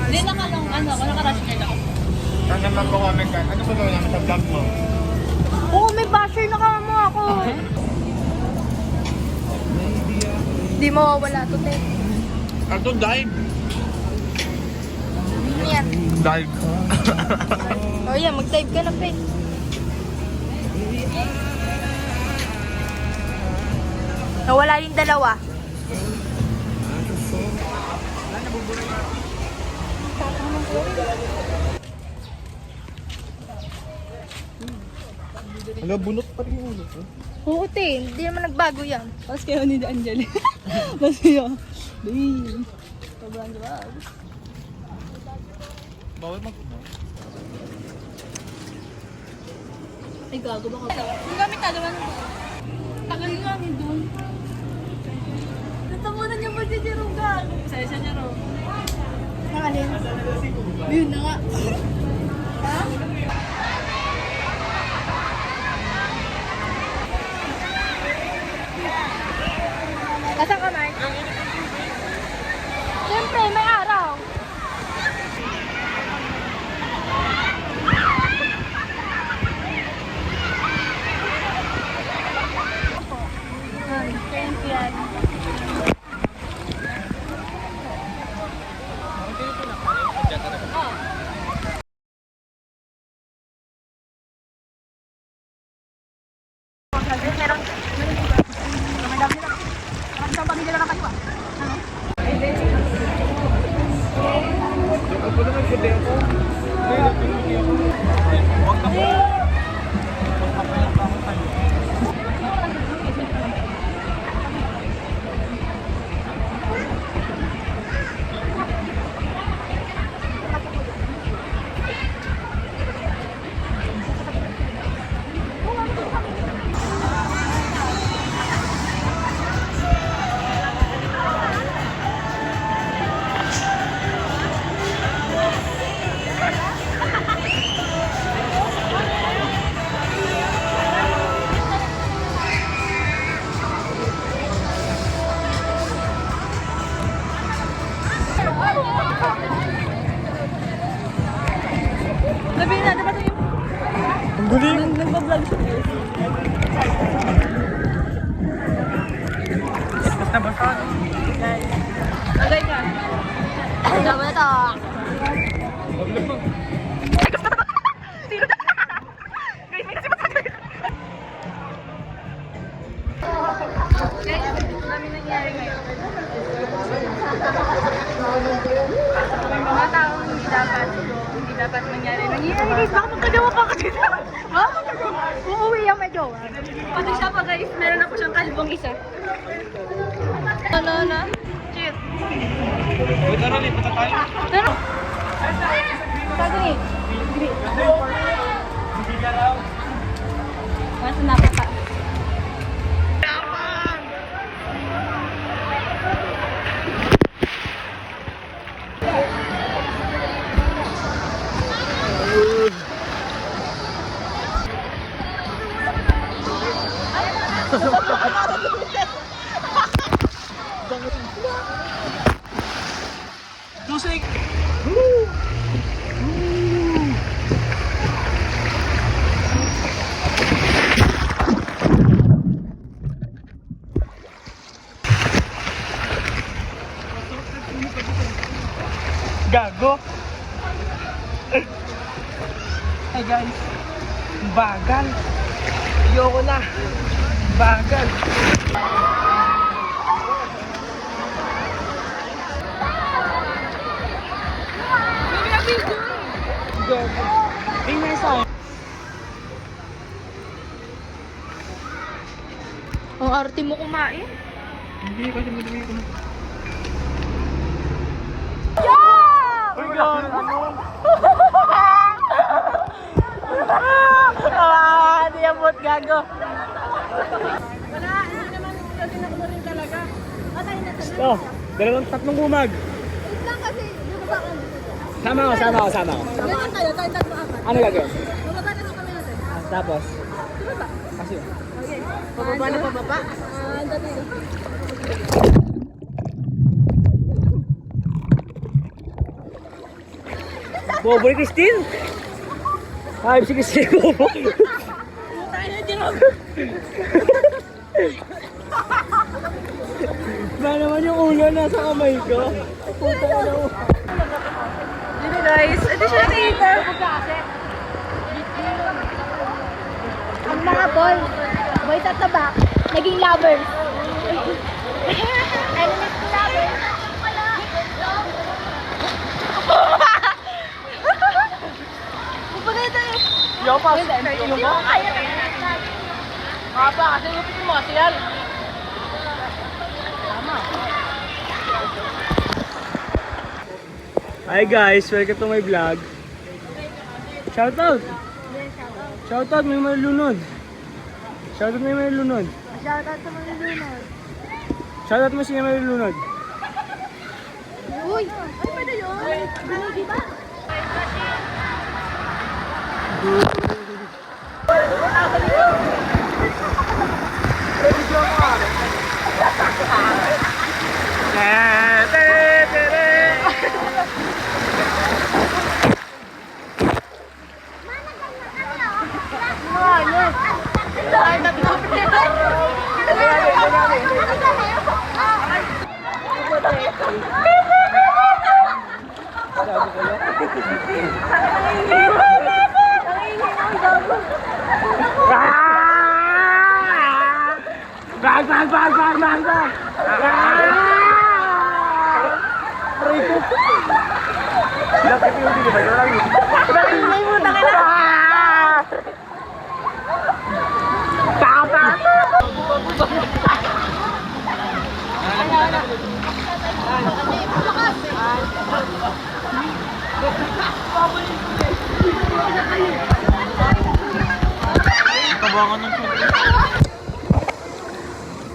Hindi nakalong ano, ako naka-rush na ako. Saan naman mo kami ka? Ano ba gawin namin sa vlog mo? Oo, may basher na kamo ako. Hindi mawawala to, te. Ito, dive. Ano yan? Dive. Oh, yan. Mag-dive ka na, pe. Nawala yung dalawa. Ano, bunot pa rin yung ulo ko. Oo, te. Hindi naman nagbago yan. Tapos kayo ni Angeli. Mas yun. Babe. Sobrang grabe. Bawal mag-uno. Ay, gago ba ko? Ang gamit na naman ito. Tagal yung gamit doon. Natamunan niya ba si Jerome gago? Pasensya niya ro. Ang alin? Yun na nga. Ha? Asan ka, Mark? Siyempre, may araw. Thank you. Ako na nag-shoot ako. Huwag ka po. Huwag ka palang pamutan. Sabihin na, dapat yung Ang galing! nagpa-vlog siya. Basta-basta. Agay ka. Dama na to. Guys, dami nangyari ngayon. May mga taong hindi dapat mangyari. Guys, baka magkagawa pa ako dito. Ha? Uuwi ang medyo. Pati siya pa guys, meron ako siyang kalbong isa. Ano? Cheers. Uy, tara ulit, punta tayo. Pero, Hindi ka raw. nasa napaka. Tusik! Gago! Hey guys, bagal. Ayoko na. Bagal. Gago. Ingay sa akin. Ang arte mo kumain. Hindi kasi madumi ko na. Yeah! Uy, gago! Di abot gago. Wala, hindi naman kasi nakunin talaga. Patay na talaga. Oh, tatlong kumag. Wait lang kasi, lumabakan. Sama ko. Ganyan tayo, tayo tatlo apat. Ano gagawin? Lumaba na lang kami natin. Tapos? Lumaba. Kasi Okay. Pababa na pababa. Dati. Bobo ni Christine. Ay, si Christine bobo. Ba naman yung ulo nasa kamay ko. Puta ka na. Yun guys, ito siya later. Ang mga boys at the back, naging lovers. Ano na lovers? Yo pa. Yo pa. Mapa, kasi gupitin mo kasi yan. Hi guys, welcome to my vlog. Shout out. Shout out, may malunod. Shout out, may malunod. Shoutout sa mga lunod. Shout out mo siya may malunod. Uy! Ay, pwede yun? Ano, di ba? Bang! Lapit yung hindi ba? Ingay mo, tangin na. Tapa! Kabangan ng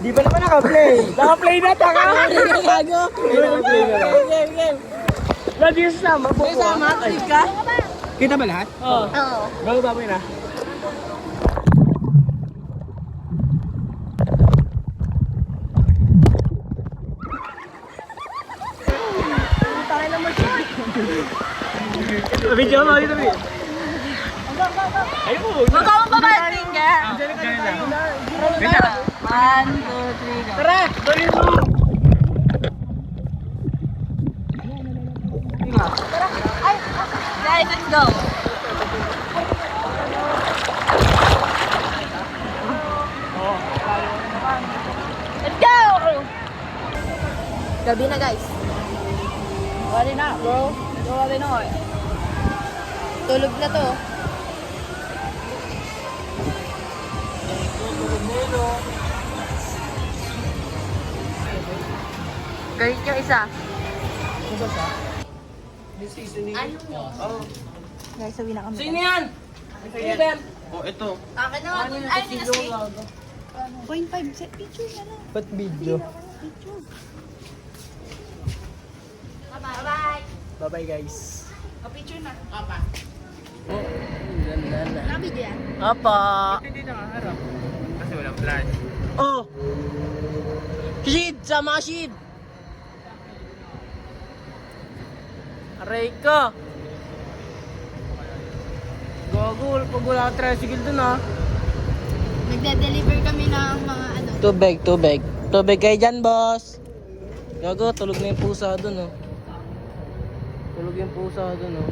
di ba naman naka-play? Naka-play na, taka! Gago! Game! Lagi sama po. Sama, tulig ka? Kita ba lahat? Oo. Oo. Bago ba na? Tangin na mo siya. Video mo, dito rin. Ayun mo. Magkawang babating ka. Diyan lang. 1, 2, 3, go. Tara! Tuloy mo! Guys, let's go. Let's go! Gabi na, guys. Wala na, bro. Wala na, oy. Tulog na to. Galit yung isa. Guys, sabi na kami. Sino yan? Oh, ito. Akin na, ay, kasi. 0.5 set picture na lang. Ba't video? Picture. Bye-bye guys. Picture na. Oh, ganda na. Nakabidyo yan. Apa? Hindi nakaharap. Kasi walang flash. Oh! Shid! Sama Shid! Aray ka! Gogol, pag wala kang tricycle dun ha. Nagde-deliver kami ng mga ano. Tubig. Tubig kayo dyan, boss. Gago, tulog na yung pusa dun oh. Tulog yung pusa dun oh.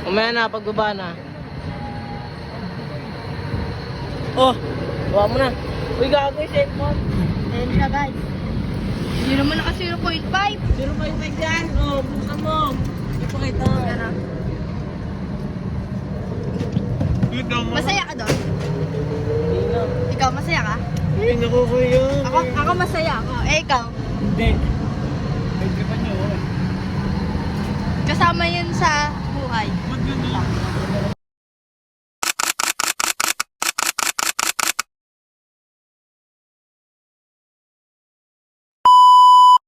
Umaya na, pagbaba na. Oh! Bawa mo na. Uy, gago yung cellphone. Ayun siya, guys. Hindi naman naka 0.5. 0.5 dyan. Oh, buksan mo. Ipakita. Tara. Masaya ka doon? Hindi na. Ikaw, masaya ka? Hindi ko kuya. Ako masaya ako. Eh, ikaw? Hindi. May tripan nyo. Kasama yun sa buhay. Ba't ganun?